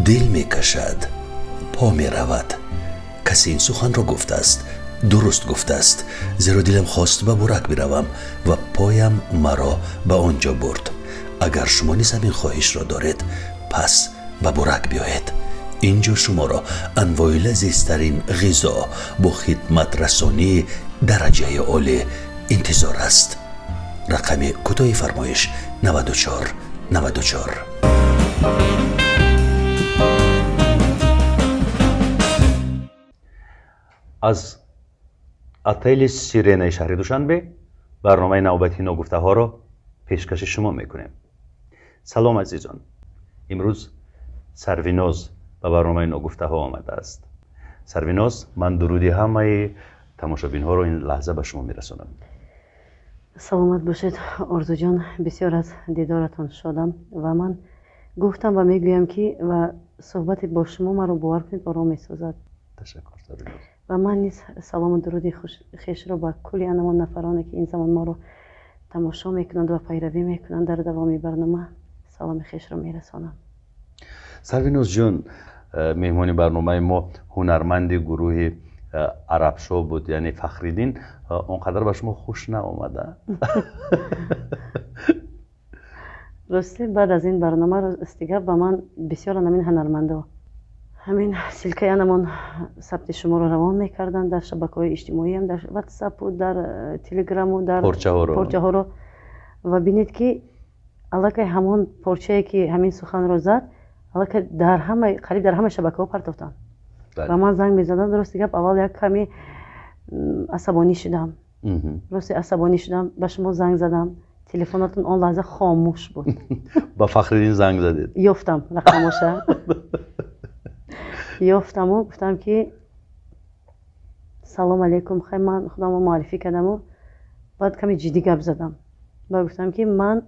دل می کشد، پا می رود. کسی این سخن را گفته است، درست گفته است، زیرا دلم خواست به برک بروم و پایم مرا به آنجا برد. اگر شما نیز همین خواهش را دارید، پس به برک بیایید. اینجا شما را انواع لذیذترین غذا با خدمت رسانی درجه عالی انتظار است. رقم کوتاه فرمایش 94. از اتل سیرنا شهر دوشنبه برنامه نوبتی نگفته ها را پیشکش شما میکنیم. سلام عزیزان، امروز سرویناز به برنامه نگفته ها آمده است. سرویناز، من درودی همه تماشابین ها را این لحظه به شما میرسانم. سلامت باشید آرزو جان، بسیار از دیدارتان شدم و من گفتم و میگویم که و صحبت با شما مرا باور کنید آرام میسازد. تشکر سرویناز. و من نیز سلام و درودی خوش را به کلی انمان نفرانی که این زمان ما را تماشا میکنند و پیروی میکنند در دوام برنامه سلام خوش را میرسانم. سرویناز جان، مهمان برنامه ما هنرمند گروه عرب شو بود، یعنی فخریدین. اونقدر به شما خوش نآمده؟ راستی بعد از این برنامه رو استیگه به من بسیار همین هنرمندا همین سلکه انمان ثبت شما رو روان میکردن در شبکه‌های اجتماعی، هم در واتساپ و در تلگرام و در پورچه ها رو و بینید که علاقه همون پورچه‌ای که همین سخن رو زد علاقه در همه قریب در همه شبکه‌ها پرتافتن. و من زنگ میزدم، درستی گپ اول یک کمی عصبانی شدم. راستی عصبانی شدم، به شما زنگ زدم، تلفناتون آن لحظه خاموش بود. با فخریدین زنگ زدید؟ یافتم رقمشه. یافتم و گفتم که سلام علیکم، خیلی من خودم رو معرفی کردم و بعد کمی جدی گپ زدم و گفتم که من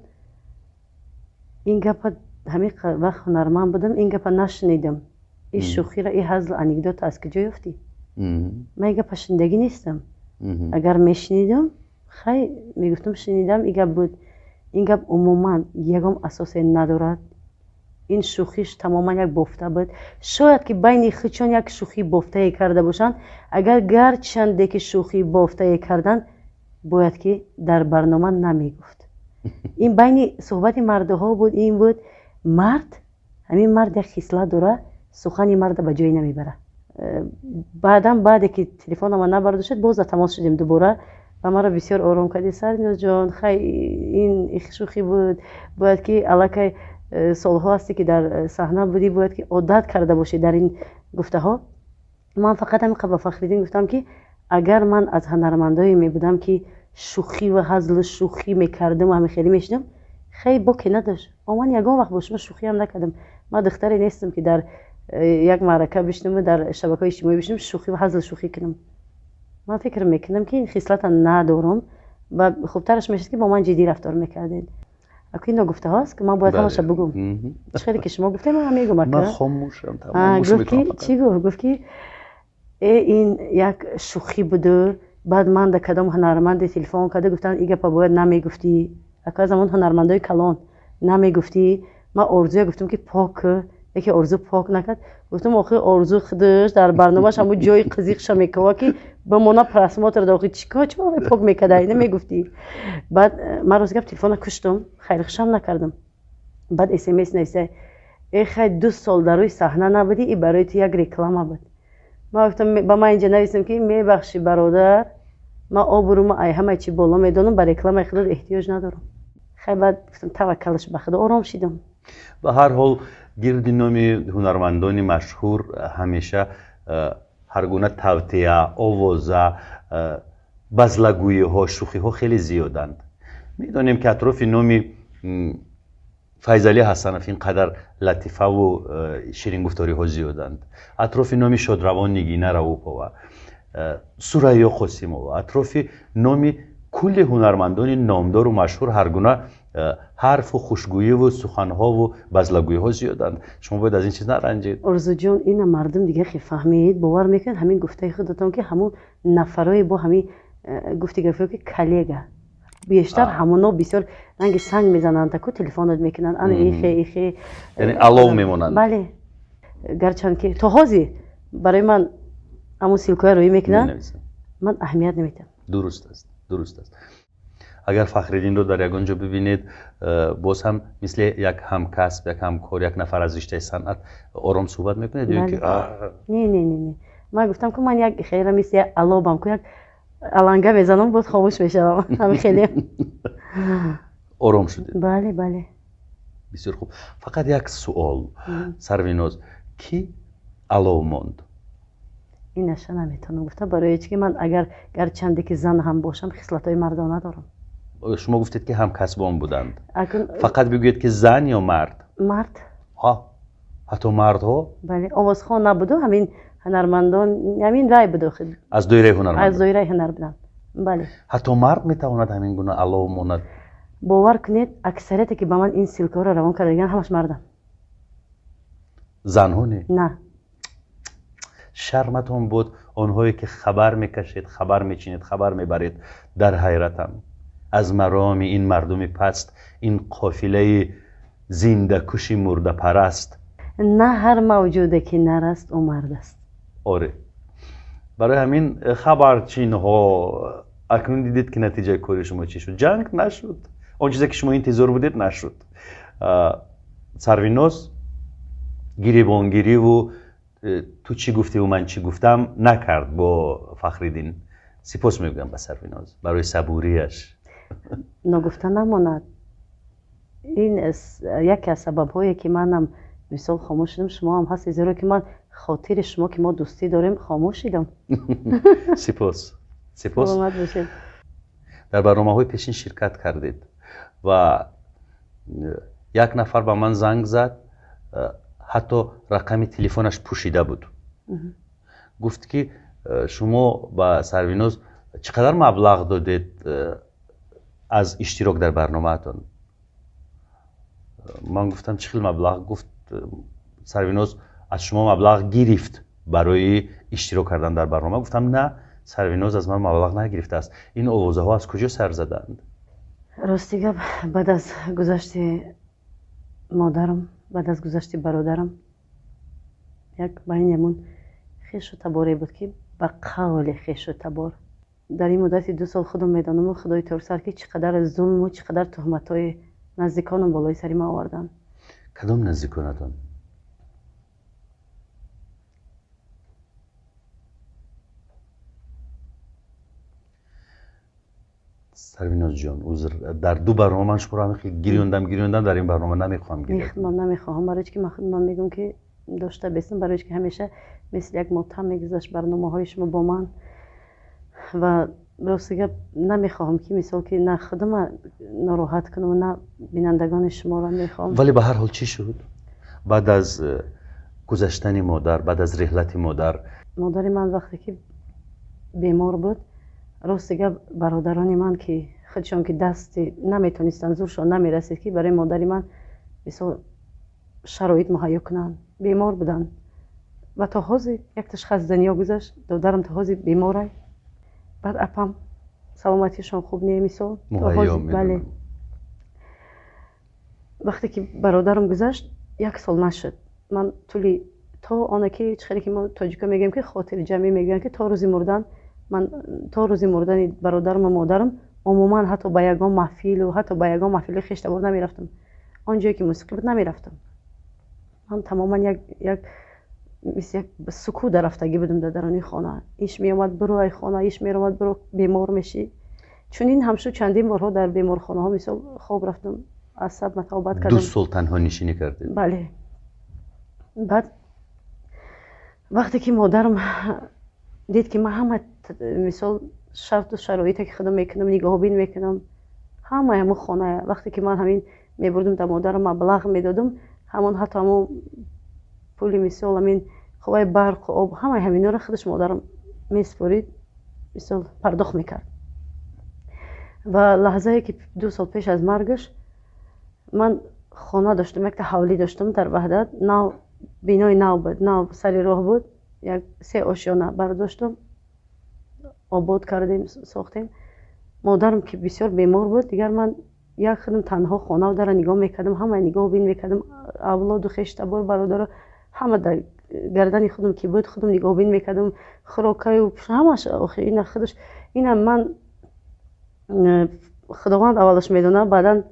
این گپ همین وقت هنرمند بودم، این گپ نشنیدم. این شوخی را، این هزل انیکدوت از کجا یافتی؟ من این گپ شنیدگی نیستم. اگر میشنیدم خیلی میگفتم شنیدم این گپ بود. این گپ عموما یکم اساس ندارد. این شوخیش تماما یک بافته بود. شاید که بین خودشان یک شوخی بافته کرده باشند، اگر گرچنده که شوخی بافته کردن باید که در برنامه نمیگفت. این بین صحبت مردها بود. این بود مرد، همین مرد یک خصلت داره، سخن مرد به جایی نمیبره. بعد که تلفن ما نبرداشت باز تماس شدیم دوباره و مرا بسیار آرام کردی. سرویناز جان، خیلی این شوخی بود، باید که علاقه سالها هستی که در صحنه بودی، باید که عادت کرده باشی در این گفته ها. من فقط همین قبل فخریدین گفتم که اگر من از هنرمندایی می بودم که شوخی و هزل شوخی میکردم و همین خیلی میشدم، خیلی باکی نداشت. من یگان وقت با شما شوخی هم نکردم. من دختری نیستم که در یک معرکه بشنم و در شبکه‌های اجتماعی بشنم شوخی و هزل شوخی کنم. من فکر میکنم که این خصلت ندارم و خوبترش میشه که با من جدی رفتار میکردید. اکی نگفته هاست که من باید همش بگم. خیلی که شما گفتید من میگم. من خاموشم، خاموش میکنم. چی گفت که این یک شوخی بوده. بعد من در کدام هنرمند تلفن کرده گفتن این گپ باید نمیگفتی. اگه زمان هنرمندای کلان نمیگفتی. من آرزو گفتم که پاک، یکی آرزو پاک نکرد. گفتم آخه آرزو خودش در برنامه‌اش هم جای قزیقش میگه که به منا پرسماتر داخل چیکار پاک میکرد نمیگفتی. بعد من روز گپ تلفن کشتم، خیلی خوشم نکردم. بعد اس ام اس نوشته ای خیلی 2 سال در روی صحنه نبودی، این برای تو یک رکلام بود. من گفتم با من اینجا نوشتم که میبخشی برادر، من آبروم ای همه چی بالا میدونم، برای رکلام خودت احتیاج ندارم. خیلی بعد گفتم توکلش به خدا، آرام شدم. به هر حال گرد نامی هنرمندان مشهور همیشه هر گونه توطئه، آوازه، بزلگویی ها، شوخی ها خیلی زیادند. میدونیم که اطراف نامی فیضعلی حسنفی اینقدر لطیفه و شیرین گفتاری ها زیادند. اطراف نامی شادروان نگینه روپا و سوریا قاسمова، اطراف نامی کل هنرمندان نامدار و مشهور هر گونه حرف و خوشگویی و سخنها و بزلگویی ها زیادند. شما باید از این چیز نرنجید. آرزو جان، این مردم دیگه خیلی فهمید، باور میکنید همین گفته خودتون که همون نفرای با همین گفتی که کلیگا بیشتر همونا بسیار رنگ سنگ میزنند تا کو تلفنات میکنن، انا ایخه یعنی علاو میمونند. بله. гарчанд ки то ҳозир барои ман ҳамун силкоя рӯӣ мекунанд, می‌نویسم. ман аҳамият намедиҳам. درست است درست است. اگر فخرالدین رو در یگان جا ببینید باز هم مثل یک همکسب، یک همکار، یک نفر از رشته صنعت آرام صحبت میکنید یا که не ман гуфтам ки ман як хеле мисли як алобам ки як аланга мезанам боз хомӯш мешавам. ҳамин хеле آرام شدید؟ бале بسیار خوب. فقط یک سوال سرویناز، کی алов монд؟ инаша наметавонам гуфта, барои ки ман агар гарчанде ки зан ҳам бошам хислатҳои мардона дорам. شما گفتید که همکسبان بودند. акун فقط بگویید که زن یا مرد؟ мард ها حتی مردها бале овозхон набуду, ҳамин ҳунармандон ҳамин вай буду, از دایره аз هنرمند. доираи ҳунар буданд. бале حتی مرد میتواند همین گونه алов монд؟ бовар кунед, аксарияте ки ба ман ин силкаҳоро равон кардаган ҳамаш мардам. زنها نه؟ на شرمتون بود آنهایی که خبر میکشید، خبر میچینید، خبر میبرید. در حیرتم از مرام این مردم پست، این قافله زنده کشی مرده پرست. на ҳар мавҷуде ки нар аст ӯ мард аст. آره، برای همین خبرچین ها اکنون دیدید که نتیجه کاری شما چی شد؟ جنگ نشد، آن چیزی که شما انتظار بودید نشد. سرویناز گریبانگیری و تو چی گفتی و من چی گفتم نکرد با فخرالدین. سپاس میگم به سرویناز برای صبوریش. нагуфта намонад. ин яке аз сабабҳое ки манам мисол хомӯш шудам, шумо ҳам ҳастед, зеро ки ман хотири шумо ки мо дӯстӣ дорем хомӯш шидам. سپاس. سپاس. саломат бошед. در برنامه‌های پیشین شرکت کردید و یک نفر به من زنگ زد، حتی رقم تلفنش پوشیده بود. گفت که شما با سرویناز چقدر مبلغ دادید از اشتراک در برنامه‌تون؟ من گفتم چه خیلی مبلغ؟ گفت سرویناز از شما مبلغ گرفت برای اشتراک کردن در برنامه. گفتم نه، سرویناز از من مبلغ نگرفته است. این آوازه ها از کجا سر زدند؟ рости гап, баъд аз гузашти модарам, баъд аз гузашти бародарам, як байнемон хешу таборе буд ки ба қавли хешу табор дар ин муддати 2 сол худам медонам, худои торсар ки чӣ қадар зулму чӣ қадар туҳматҳои наздиконам болои сари ман оварданд. کدام نزدیکانتون؟ سرویناز جان عذر، در دو برنامه من شما رو خیلی گریوندم، در این برنامه نمیخوام گریوندم. من نمیخواهم، برای که من میگم که داشته بیستم، برای که همیشه مثل یک ماتم میگذشت برنامه های شما با من و راستگه نمیخواهم که مثال که نه خودم ناراحت کنم و نه بینندگان شما را میخواهم. ولی به هر حال چی شد؟ بعد از گذشتن مادر، بعد از رحلت مادر من وقتی که بیمار بود، راستگه برادران من که خودشان که دستی نمیتونستن، زورشان نمیرسید که برای مادر من مثال شرایط مهیا کنن، بیمار بودن و تا حاضر یک تشخیص دنیا گذشت، دادرم تا حاضر بیماره. بعد اپم سلامتیشان خوب نیست، مثال تا حاضر بله. وقتی که برادرم گذشت 1 سال نشد، من طولی تا آنه که چخیلی که ما تاجیکا میگیم که خاطر جمعی میگن که تا روزی مردن، من تا روزی مردن برادرم و مادرم عموما حتی با یگان محفل و حتی با یگان محفل خشتبار نمیرفتم. آنجایی که موسیقی بود نمیرفتم. من تماما یک مثل یک سکوت رفتگی بودم در درون خانه. ایش می اومد برو ای خانه، ایش می اومد برو بیمار میشی. چون این همشو چندین بارها در بیمارخانه ها مثلا خواب رفتم، عصب متعابت کردم. 2 سال تنها نشینی کردید؟ بله. بعد وقتی که مادرم دید که من همه مثال شرط و شرایطی که خودم میکنم، نگاه بین میکنم، همه خانه، وقتی که من همین میبردم در مادرم مبلغ میدادم، همون حتی همون پولی مثال همین خواه برق و آب، همه همینا رو خودش مادرم میسپارید، مثال پرداخت میکرد. و لحظه که 2 سال پیش از مرگش من خانه داشتم، یک حوالی داشتم در وحدت، نو بینای نو بود، نو سری راه بود، یک 3 آشیانه برداشتم، آباد کردیم، ساختیم. مادرم که بسیار بیمار بود، دیگر من یک خودم تنها خانه در نگاه میکردم، همه نگاه بین میکردم، اولاد و خشتبار برادر ҳама дар гардани худам ки буд худам нигоҳбин мекардам хӯрокаю ҳамаш охир ина худаш ина ман худованд аввалаш медона баъдан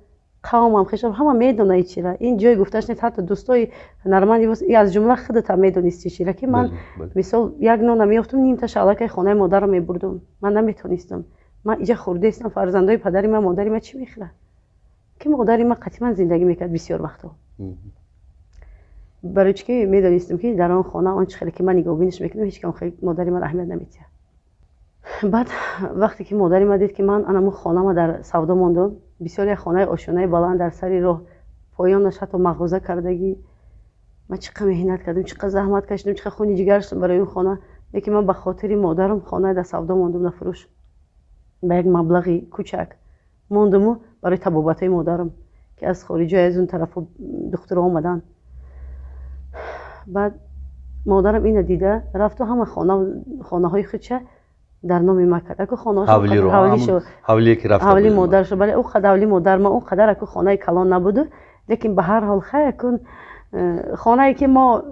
қавмам хешам ҳама медона ин чира ин ҷой гуфташ нест ҳатто дӯстои ҳунарманди аз ҷумла худатам медонисти чира ки ман мисол як нона меёфтам нимташа аллакай хонаи модарам мебурдум ман наметонистам ман иҷа хурдаистам фарзандои падари ман модари ман чӣ мехӯрад ки модари ман қатъи ман зиндагӣ мекард бисёр вақтҳо барои чӣ ки медонистам ки дар он хона он чӣ хеле ки ман нигоҳбиниш мекардам ҳеҷ кам модари ман аҳамият намедиҳад баъд вақте ки модари ман дид ки ман анамо хонама дар савдо мондум бисёр як хонаи ошёнаи баланд дар сари роҳ поёнаш ҳатто мағоза кардагӣ ман чӣ қадar меҳнат кардам чӣ қадar заҳмат кашидам чӣ қадar хуни ҷигар шудам барои он хона лекин ман ба хотири модарам хонаи дар савдо мондум дар фурӯш ба як маблағи кӯчак мондуму барои табобатҳои модарам ки аз хориҷо аз он тарафо духтуро омаданд баъд модарам ина дида рафту ҳама хонаҳои худша дар номи ман кард аку ҳавли модаршо бале он қадар ҳавли модар ма он қадар аку хонаи калон набуду лекин ба ҳар ҳол хай акун хонае ки мо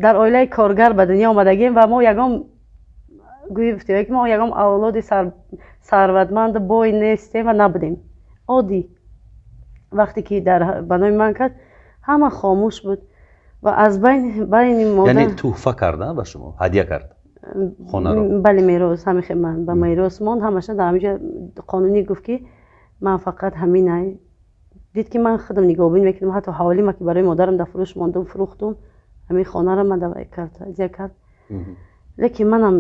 дар оилаи коргар ба дунё омадагем ва мо ягон гуфтем ки мо ягон авлоди сарватманду бой нестем ва набудем оддӣ вақте ки ба номи ман кард ҳама хомӯш буд ва аз байни модар яъне туҳфа карда ба шумо ҳадия кард хонаро бале мерос ҳамихе ман ба мерос монд ҳамаша дар ҳамиҷа қонунӣ гуфт ки ман фақат ҳаминай дид ки ман худам нигоҳбин мекардам ҳатто ҳавлима ки барои модарам дар фурӯш мондум фурӯхтум ҳамин хонара ман давай кард ҳадия кард лекин манам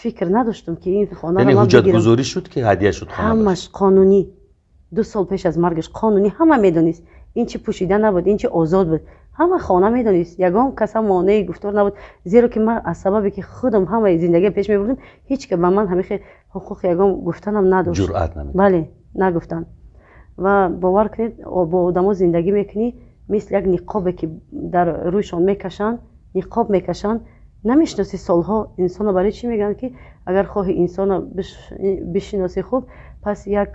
фикр надоштам ки ин хонара яъне ҳуҷҷатгузорӣ шуд ки ҳадия шуд хона ҳамаш қонунӣ 2 сол пеш аз маргаш қонунӣ ҳама медонист ин чи пӯшида набуд ин чи озод буд ҳама хона медонист ягон каса монеи гуфтор набуд зеро ки ман аз сабабе ки худам ҳамаи зиндагия пеш мебурдам ҳеҷ ка ба ман ҳамихе ҳуқуқ ягон гуфтанам надошт ҷуръат намекард бале нагуфтанд ва бовар кунед бо одамо зиндагӣ мекунӣ мисли як ниқобе ки дар рӯйшон мекашанд ниқоб мекашанд намешиноси солҳо инсонро барои чӣ мегӯянд ки агар хоҳӣ инсонро бишиноси хуб пас як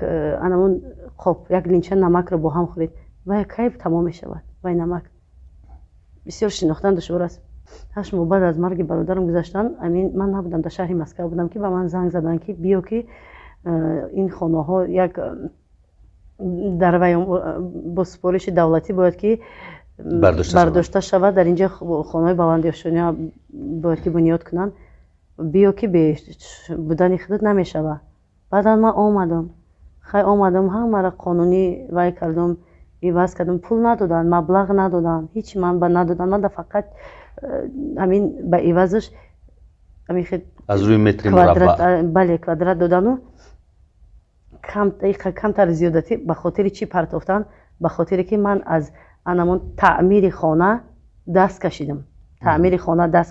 анамон қоб як линча намакро бо ҳам хӯред ва як кайф тамом мешавад вай намак бисёр шинохтан душвор аст 8 моҳ баъд аз марги бародарам гузаштан ман набудам дар шаҳри Москва будам ки ба ман занг заданд ки биё ки ин хонаҳо як дар вай бо супориши давлатӣ бояд ки бардошта шавад дар инҷа хонаҳои баландиошуниҳо бояд ки бунёд кунанд биё ки бе будани худат намешава баъдан ман омадам ҳамаро қонунӣ вай кардам иваз кардам пул надоданд маблағ надоданд ҳеҷ манба надоданд ман фақат ҳамин ба ивазаш аз рӯи метри мураббаъ бале квадрат додану камтар зиёдатӣ ба хотири чӣ партофтанд ба хотире ки ман аз анамон таъмири хона даст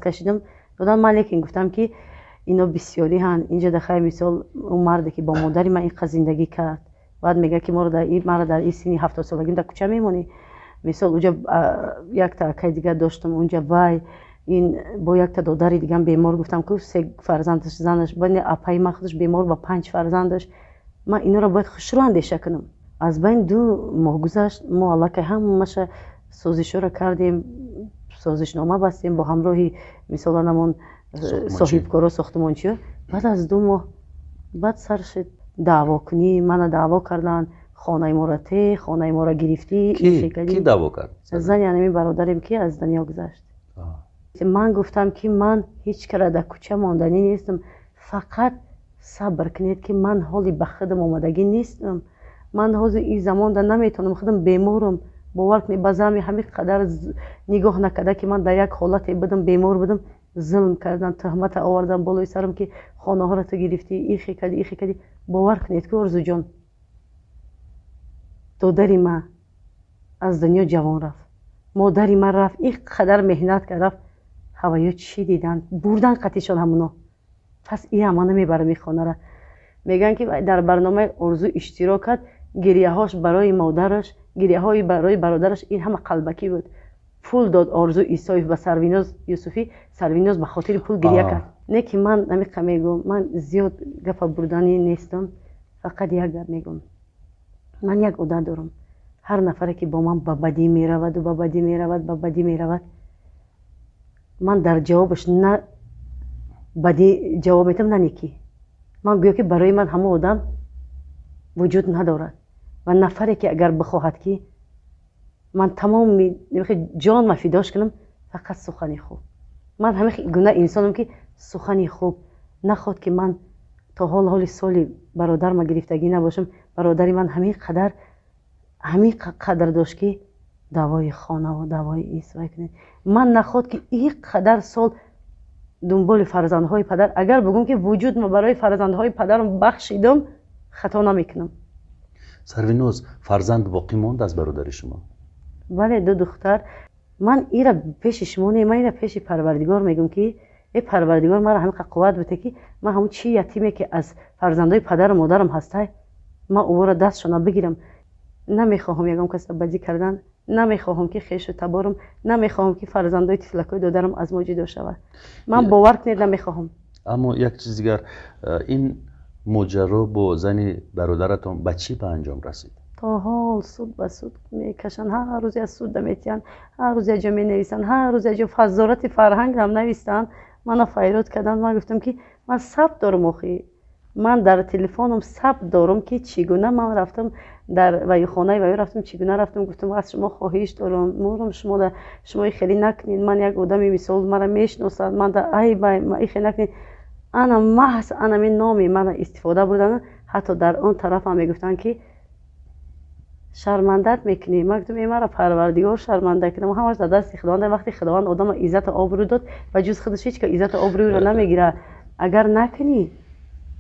кашидам додам ман лекин гуфтам ки ино бисёриҳанд инҷа дахай мисол он марде ки бо модари ман инқадр зиндагӣ кард баъд мега ки маро дар ин синни 70 солагӣ дар кӯча мемонӣ мисол уҷа якта акаи дигар доштам унҷа вай ин бо якта додари дигам бемор гуфтам ки 3 фарзандаш занаш байни апаи ман худаш бемор ба 5 фарзандаш ман инора бояд хушрӯ андеша кунам аз байни 2 моҳ гузашт мо аллакай ҳамаша созишҳоро кардем созишнома бастем бо ҳамроҳи мисол анамон соҳибкоро сохтмончиё баъд аз 2 моҳ баъд сар шуд даъвокунӣ мана даъво карданд хонаи моро хонаи моро гирифтӣ ки даъво кард зани анами бародарем ки аз дунё гузашт ман гуфтам ки ман ҳеҷ кара дар кӯча монданӣ нестам фақат сабр кунед ки ман ҳоли ба худам омадагӣ нестам ман ҳозир ин замон дар наметавонам худам беморам бовар кунед ба зами ҳамин қадар нигоҳ накарда ки ман дар як ҳолате будам бемор будам зулм кардан тӯҳмата овардан болои сарам ки хонаҳоро ту гирифтӣ ихе кадӣ бовар кунед ки орзуҷон додари ман аз дунё ҷавон рафт модари ман рафт ин қадар меҳнат кард рафт ҳаваё чӣ диданд бурдан қатъишон ҳамуно пас и ҳама намебарам ин хонара мегӯянд ки дар барномаи орзу иштирок кард гирияҳош барои модараш гирияҳои барои бародараш ин ҳама қалбакӣ буд пул дод орзу исоев ба сарвиноз юсуфӣ сарвиноз ба хотири пул гирия кард не ки ман намиқа мегӯям ман зиёд гапа бурданӣ нестам фақат як гап мегӯям ман як одат дорам ҳар нафаре ки бо ман ба бадӣ мераваду ба бадӣ меравад من در جوابش نه بدی جواب میتم نه نیکی. من گویا که برای من همه آدم وجود ندارد و نفری که اگر بخواهد که من تمام جان ما فداش کنم فقط سخنی خوب. من همه گونه انسانم که سخنی خوب نخواد که من تا حال سالی برادر ما گرفتگی نباشم. برادری من همین قدر داشت که دوای خانه و دوای ایسوای کنه. من نخواد که این قدر سال دنبال فرزندهای پدر، اگر بگم که وجود ما برای فرزندهای پدرم بخشیدم خطا نمیکنم. سروینوز فرزند باقی ماند از برادر شما؟ بله 2 دختر. من ایرا پیش شما نه، من ایرا پیش پروردگار میگم که ای پروردگار مرا همین قوت بده که من همون چی یتیمی که از فرزندای پدر و مادرم هسته من او را دستشون بگیرم. نمیخواهم یگم کس بدی کردن، نمیخواهم که خیش و تبارم، نمیخواهم که فرزندای تفلکای دادرم از ما جدا شود. من باور کنید نمیخواهم. اما یک چیز دیگر، این ماجرا با زن برادرتون به چی به انجام رسید؟ تا حال سود به سود میکشن، هر روز از سود میتین، هر روز از می نویسن، هر روز از فزارت فرهنگ هم نویسن. من فایرات کردن. من گفتم که من ثبت دارم اخی، من در تلفنم ثبت دارم که چگونه من رفتم در وی خانه وی رفتم، چگونه رفتم. گفتم از شما خواهش دارم مورم شما خیلی نکنید، من یک آدمی مثال مرا میشناسد، من در ای بای خیلی نکنید. انا محض انا من نامی من استفاده بردن. حتی در اون طرف هم میگفتن که شرمندت میکنی. من گفتم مرا پروردگار شرمنده کنم، همش در دست خداوند. وقتی خداوند آدم عزت آبرو داد و جز خودش هیچ که عزت آبرو رو نمیگیره. اگر نکنی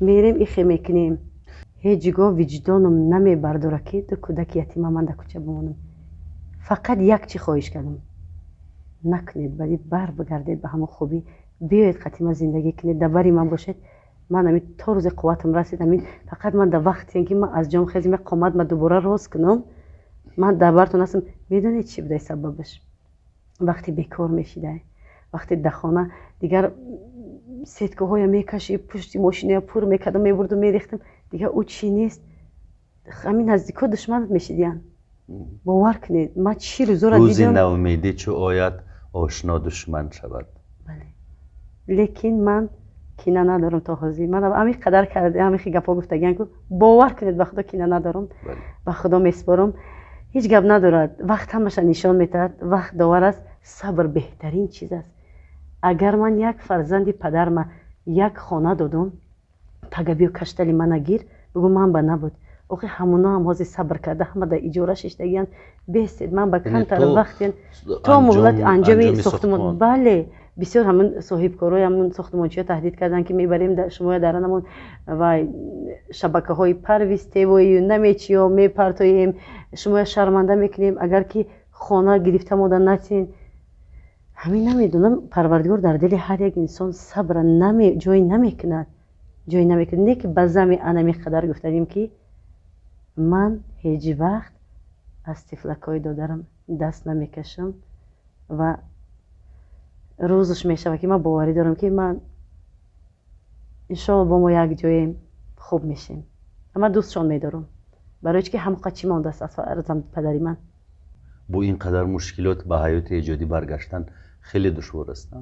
میریم ایخی میکنیم. هیچ جگاه وجدانم نمیبرداره که دو کودک یتیم من در کوچه بمانم. فقط یک چی خواهش کردم، نکنید ولی بر بگردید به همون خوبی، بیاید قتیمه زندگی کنید، در بری من باشید. من همین تا روز قوتم رسید. همین فقط من در وقتی که من از جام خیزم قامت من دوباره راست کنم، من در برتون هستم. میدونید چی بوده سببش؟ وقتی بیکار میشیده، وقتی در خانه دیگر سیتکه های میکشی پشتی ماشینه پر میکردم میبردم میریختم، دیگه او چی نیست. همین نزدیکا دشمنت میشیدین. باور کنید من چی روزا را دیدم. روزی ناامیدی چو آید آشنا دشمن شود. بله. لیکن من کینه ندارم تا حاضر. من همین قدر کرده، همین گپا گفتگیان که باور کنید به خدا کینه ندارم. به خدا میسپارم. هیچ گپ ندارد. وقت همش نشان میدهد. وقت داور است. صبر بهترین چیز است. اگر من یک فرزند پدرم یک خانه دادم، پگه بیا کشتلی من گیر بگو من به نبود. اوخی همونا هم حاضر صبر کرده، همه در اجاره ششتگیان بیستید. من با کمتر وقتی تا مهلت انجام ساختمان. بله بسیار همون صاحب کارای همون ساختمانچی تهدید کردن که میبریم شما درنمون و شبکه های پرویسته و نمیچی و میپرتاییم، شما شرمنده میکنیم اگر که خانه گرفته مودن نتین. همین نمیدونم پروردگار در دل هر یک انسان صبر جای نمیکند. نه که بزمی انمی قدر گفتیم که من هیچ وقت از تفلکای دادرم دست نمیکشم و روزش میشه که من باوری دارم که من انشاءالله با ما یک جای خوب میشیم. اما دوستشان میدارم برای که هم قچی مانده است از فرزند پدری من. با این قدر مشکلات به حیات ایجادی برگشتن خیلی دشوار است.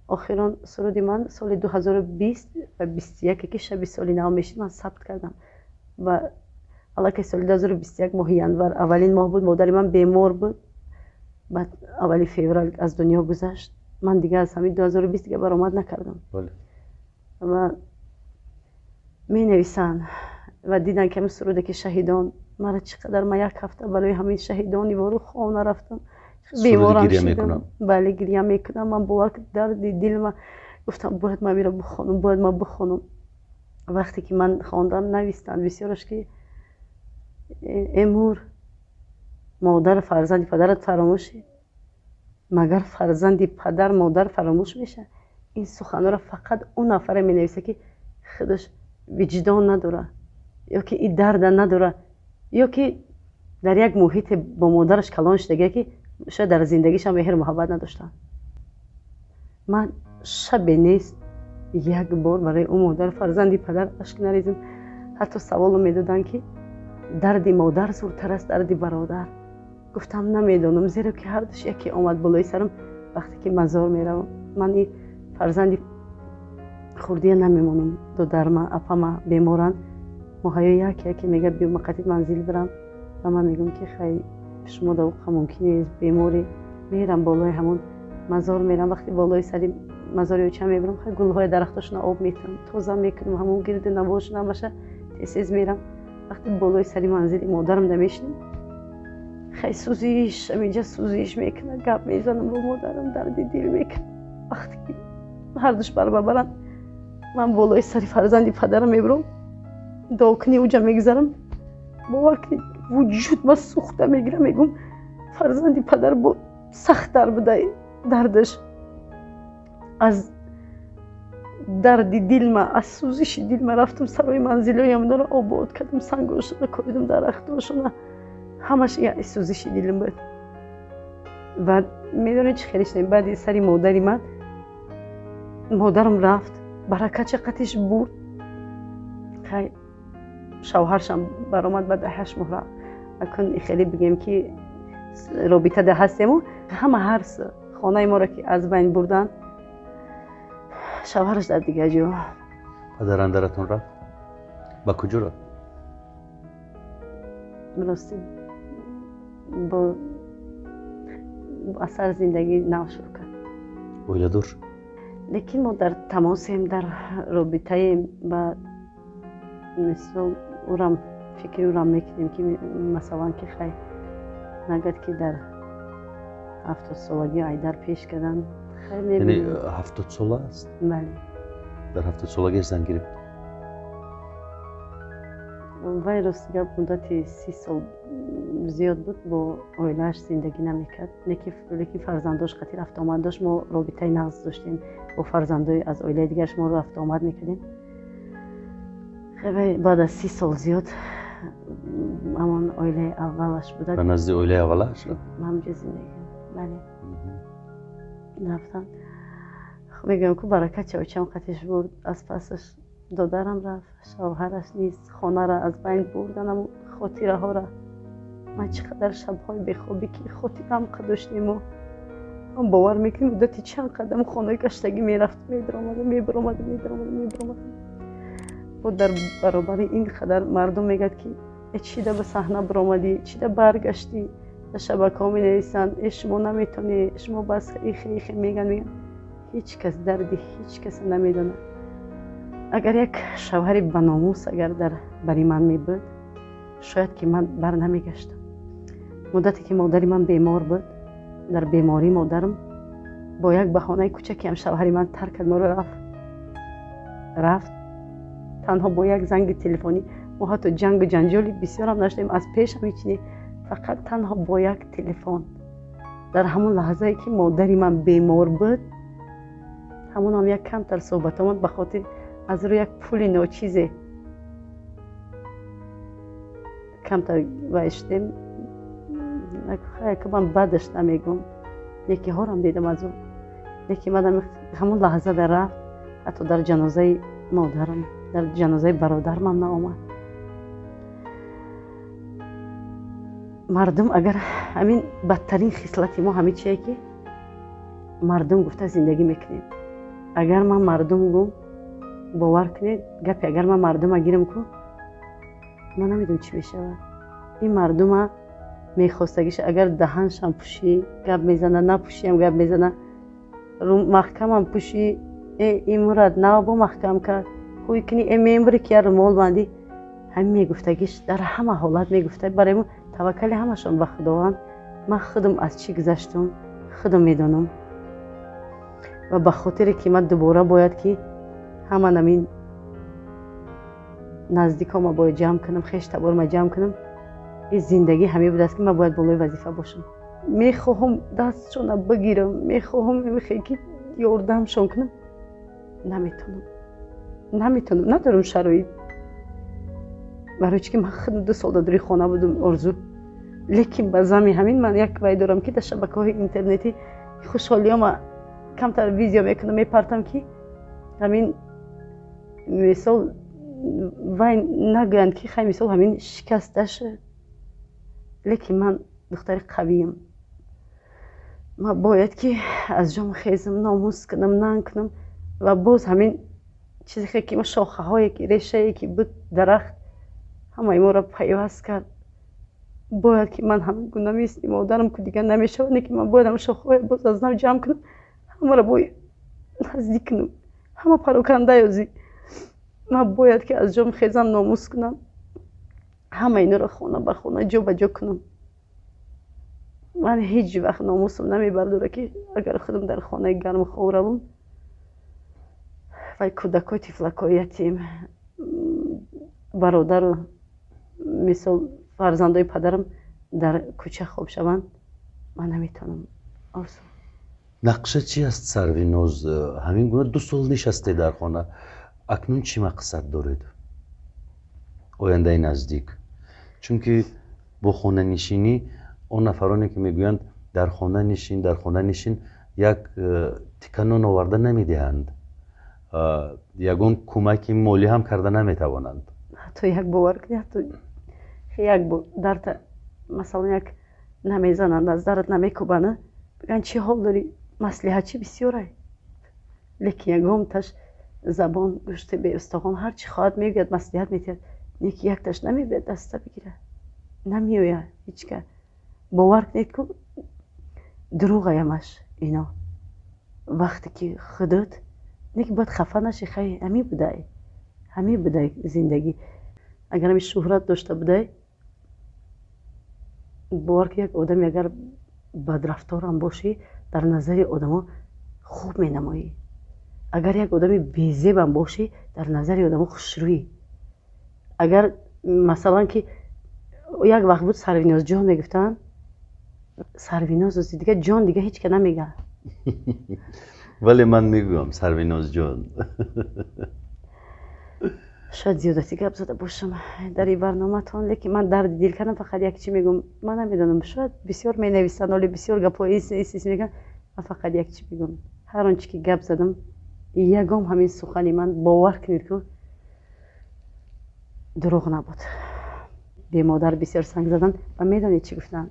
آخران سرودی من سال 2020 و 21 که شب سالی نو میشید من ثبت کردم و حالا که سال 2021 ماه ینور اولین ماه بود، مادر من بیمار بود. بعد اولی فوریه از دنیا گذشت. من دیگه از همین 2020 دیگه برآمد نکردم. بله. و می نویسن و دیدن که سروده که شهیدان مرا چقدر من یک هفته برای همین شهیدانی وارو خانه رفتم. بیمارم شدم. بله گریه میکنم. من باور که درد دل من گفتم باید من میرم بخونم، باید من بخونم. وقتی که من خواندم نویستن بسیارش که امور مادر فرزند پدرت فراموشی، مگر فرزندی پدر مادر فراموش میشه؟ این سخنان را فقط اون نفر می نویسه که خودش وجدان نداره یا که این درد نداره یا که در یک محیط با مادرش کلان شده که شاید در زندگیش هم مهر محبت نداشتن. من شب نیست یک بار برای اون مادر فرزندی پدر اشک نریزم. حتی سوال میدادن که درد مادر زورتر است درد برادر. گفتم نمیدونم، زیرا که هر دوش یکی آمد بالای سرم وقتی که مزار میروم من این فرزندی خوردیه نمیمونم دودرما اپاما بیمارن مهیا یکی میگه بیو مقطع منزل برم و من میگم که خیلی شما دقیقا ممکنه بیماری میرم بالای همون مزار میرم وقتی بالای سری مزاری چه میبرم خیلی گلهای درختاشون آب میتونم توزه میکنم همون گرد نباش نباشه تیز میرم وقتی بالای سری منزل مادرم نمیشنم خیلی سوزیش اینجا سوزیش میکنه گپ میزنم با مادرم درد دل میکنه وقتی که هر دوش برابرن من بالای سری فرزندی پدرم میبرم داکنی اوجا میگذارم با وقتی وجود ما سوخته میگیرم میگم فرزندی پدر با سخت در بوده دردش از درد دل ما از سوزش دل ما رفتم سرای منزلیم داره آباد کردم سنگاشونه کویدم درختاشونه همش یه سوزش دلم بود و میدونی چه خیلیش نیم بعد سری مادری من مادرم رفت برکت چقدرش بود خیلی شوهرشم برآمد بعد 8 ماه اکن خیلی بگیم که رابطه ده هستیم و همه هر خانه ما را که از بین بردن شوهرش در دیگه جو پدر اندرتون رفت؟ با کجا رفت؟ براستی با اثر زندگی نو شروع کرد اویلا دور شد لیکن ما در تماسیم در رابطه با مثل اورم فکر اورم میکنیم که مثلا که خیلی نگد که در 70 سالگی ایدر پیش کردن خیلی یعنی میبینیم 70 ساله است؟ بله در 70 سالگی زن گرفت؟ وای راستی مدت 30 سال زیاد بود با اویلش زندگی نمیکرد لیکن فرزنداش خطی رفت آمد داشت ما رابطه نزد داشتیم با فرزندای از اویله دیگرش ما رفت آمد میکردیم خیلی بعد از 30 سال زیاد همان اویله اولش بوده به نزد اویله اولش؟ همجا زندگی بله رفتن خب میگم که برکت چه قطعش بود از پسش دادرم رفت شوهرش نیست خانه را از بین بردن خاطره ها را من چقدر شبهای بخوابی که خاطرم داشتیم و من باور میکنیم مدتی چند قدم خانه گشتگی میرفت میبرامد و در برابر این قدر مردم میگد که چیده به صحنه برآمدی چیده برگشتی در شبکه ها می نویسند شما نمیتونی شما بس خیلی میگن هیچ کس دردی هیچ کس نمیدونه اگر یک شوهری بناموس اگر برای من می بود شاید که من بر نمیگشتم مدتی که مادری من بیمار بود در بیماری مادرم با یک بهانه کوچکی هم شوهری من ترک کرد ما رو رفت تنها با یک زنگ تلفنی ما حتی جنگ و جنجالی بسیار هم نشدیم از پیش هم هیچی فقط تنها با یک تلفن در همون لحظه ای که مادری من بیمار بود همون هم یک کمتر صحبت آمد به خاطر از روی یک پول ناچیزه کمتر وایشتیم خیلی که من بدش نمیگم یکی ها هم دیدم از اون یکی مدام همون لحظه در رفت حتی در جنازه مادرم در جنازه برادرم هم نآمد مردم اگر همین بدترین خصلت ما همین چیه که مردم گفته زندگی میکنیم اگر من مردم گم باور کنید گپی اگر من مردم گیرم کو من نمیدونم چی میشه این مردم میخواستگیش اگر دهنشم پوشی گپ میزنه نپوشیم گپ میزنه رو محکم هم پوشی این مراد نه با محکم کرد خوی کنی این ممبری که رومال بندی همین میگفتگیش در همه حالت میگفته برای ما توکل همشون به خداوند من خودم از چی گذشتم خودم میدونم و به خاطر که من دوباره باید که همان همین نزدیکام باید جمع کنم خیش تبار ما جمع کنم این زندگی همه بود است که من باید بالای وظیفه باشم میخواهم دستشون بگیرم میخواهم میخوام که یاردمشون کنم نمیتونم ندارم شرایط برای که من خود 2 سال در خانه بودم آرزو لیکن به زمین همین من یک وای دارم که در شبکه‌های اینترنتی خوشحالیام کمتر ویدیو میکنم میپرتم که همین مثال وای نگویند که خیلی مثال همین شکستش لیکن من دختر قویم من باید که از جام خیزم ناموس کنم نان کنم و باز همین چیزی که ما شاخه هایی که ریشه که بود درخت همه ما را پیوست کرد. باید که من همین گونه میستی مادرم که دیگه نمیشه و که من باید هم شاخه های باز از نو جمع کنم همه را باید نزدیک کنم همه پراکنده یازی من باید که از جام خیزم ناموس کنم همه اینا را خونه به خونه جا به جا کنم. من هیچ وقت ناموسم نمیبرداره که اگر خودم در خانه گرم خورم و کودکای تفلکای یتیم برادر و مثل فرزندای پدرم در کوچه خواب شوند من نمیتونم. آرزو نقشه چی است سرویناز؟ همین گونه 2 سال نشسته در خانه، اکنون چی مقصد دارید؟ آینده نزدیک، چون که با خانه نشینی اون نفرانی که میگویند در خانه نشین یک تکانون آورده نمیدهند، یگون کمک مالی هم کرده نمیتوانند. حتی یک باور کنی حتی یک درت مثلا یک نمیزنند از درت نمیکوبنه بگن چی حال داری مصلحت چی بسیاره لیکن یکم تش زبان گوشت به استخوان هر چی خواهد میگوید مصلحت میتید نیکی یک تش نمیبید دسته بگیره نمیوید هیچ که باور کنید که دروغ همش اینا وقتی که خودت نیک باید خفه نشی خیلی همین بوده زندگی. اگر همی شهرت داشته بوده باور که یک آدم اگر بدرفتار هم باشی در نظر آدم خوب می نمایی. اگر یک آدم بیزیب هم باشی در نظر آدم خوشرویی. اگر مثلا که یک وقت بود سرویناز جان میگفتن سرویناز دیگه جان دیگه هیچ که نمیگه ولی من میگویم سرویناز جان. شاید زیادتی گپ زده باشم در این برنامه تان لیکن من درد دل کنم فقط یک چی میگم من نمیدونم شاید بسیار می نویسن ولی بسیار گپای ایس میگن من فقط یک چی میگم هر آنچه که گپ زدم یگام همین سخنی من باور کنید که دروغ نبود. به مادر بسیار سنگ زدن و میدونید چی گفتن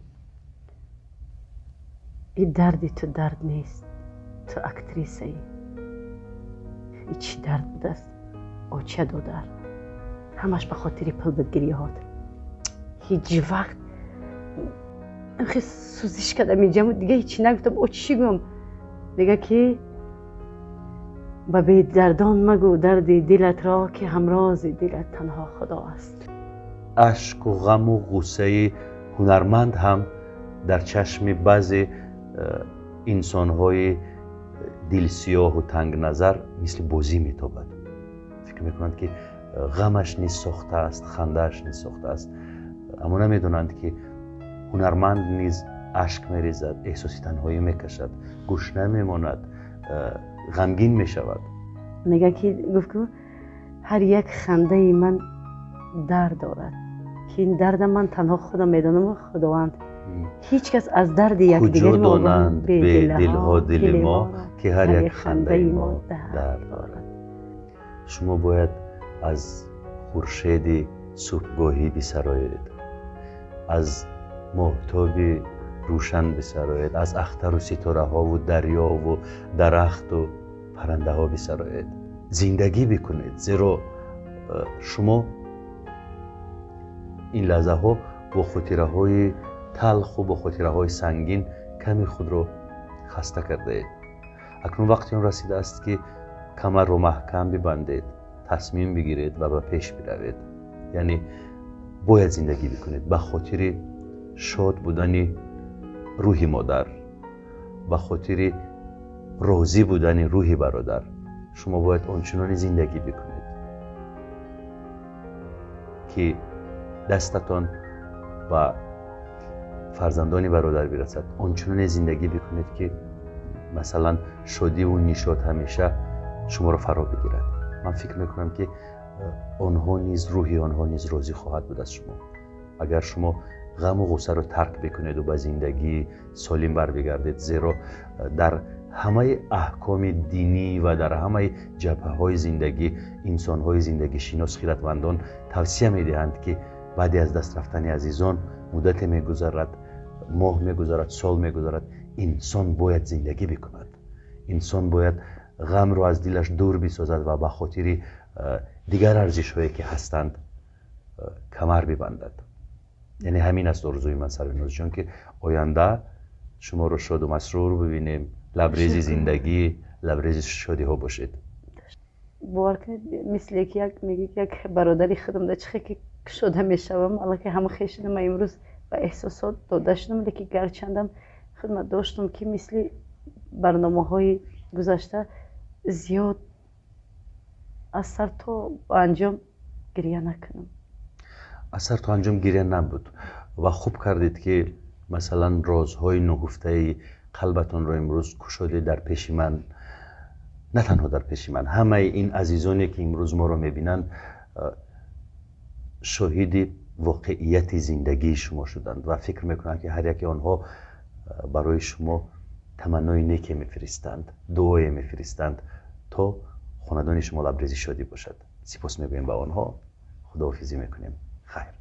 این دردی تو درد نیست تو اکتریسه ای این چی درد بوده است آچه دادر همش به خاطر پل بدگیری هات هیچ وقت خیلی سوزش کردم اینجا دیگه هیچی نگفتم او چی گم میگه که با به دردان مگو درد دلت را که همراز دلت تنها خدا است. اشک و غم و غصه هنرمند هم در چشم بعضی انسان‌های دلسیاه و تنگ نظر مثل بازی میتابد. فکر میکنند که غمش نیز ساخته است خندهش نیز ساخته است اما نمیدونند که هنرمند نیز اشک میریزد احساسی تنهایی میکشد گشنه میماند غمگین میشود. میگه که گفت که هر یک خنده من درد دارد که این درد من تنها خودم میدانم و خداوند هیچ کس از درد یک دیگر کجا دانند به دلها دل ما که هر یک خنده ما درد دارد. شما باید از خورشید صبحگاهی بسرایید، از ماهتاب روشن بسرایید، از اختر و ستاره ها و دریا و درخت و پرنده ها بسرایید، زندگی بکنید زیرا شما این لحظه ها با خاطره های تلخ و با خاطره های سنگین کمی خود رو خسته کرده اید. اکنون وقتی اون رسیده است که کمر رو محکم ببندید، تصمیم بگیرید و به پیش بروید. یعنی باید زندگی بکنید به خاطر شاد بودن روحی مادر، به خاطر راضی بودن روحی برادر. شما باید آنچنانی زندگی بکنید که دستتان و فرزندانی برادر برسد. آنچنانی زندگی بکنید که مثلا شادی و نشاط همیشه شما را فرا بگیرد. من فکر میکنم که آنها نیز روحی آنها نیز راضی خواهد بود از شما. اگر شما غم و غصه رو ترک بکنید و به زندگی سالم بر بگردید، زیرا در همه احکام دینی و در همه جبهه های زندگی انسان های زندگی شناس خیرتمندان توصیه میدهند که بعد از دست رفتن عزیزان مدت میگذرد، ماه میگذرد، سال میگذرد، انسان باید زندگی بکند. انسان باید غم رو از دلش دور بسازد و به خاطر دیگر ارزش هایی که هستند کمر ببندد. یعنی همین است آرزوی من سریناز جان، که آینده شما رو شاد و مسرور ببینیم، لبریز زندگی، لبریز شادی ها باشید. باور کنید مثل یک میگه که یک برادری خودم در چخه که شده میشوم، الان که همه خیشیدم من امروز به احساسات داده شدم، لیکن گرچندم خدمت داشتم که مثل برنامه های گذشته زیاد از سر تا انجام گریه نکنم. از سر تا انجام گریه نبود و خوب کردید که مثلا رازهای نهفته قلبتون رو امروز کشاده در پیش من. نه تنها در پیش من، همه این عزیزانی که امروز ما رو میبینند شاهد واقعیت زندگی شما شدند و فکر میکنند که هر یک آنها برای شما تمنای نیکی میفرستند، دعای میفرستند تا خاندان شما لبریز شادی باشد. سپاس میگویم به آنها. خداحافظی میکنیم. خیر.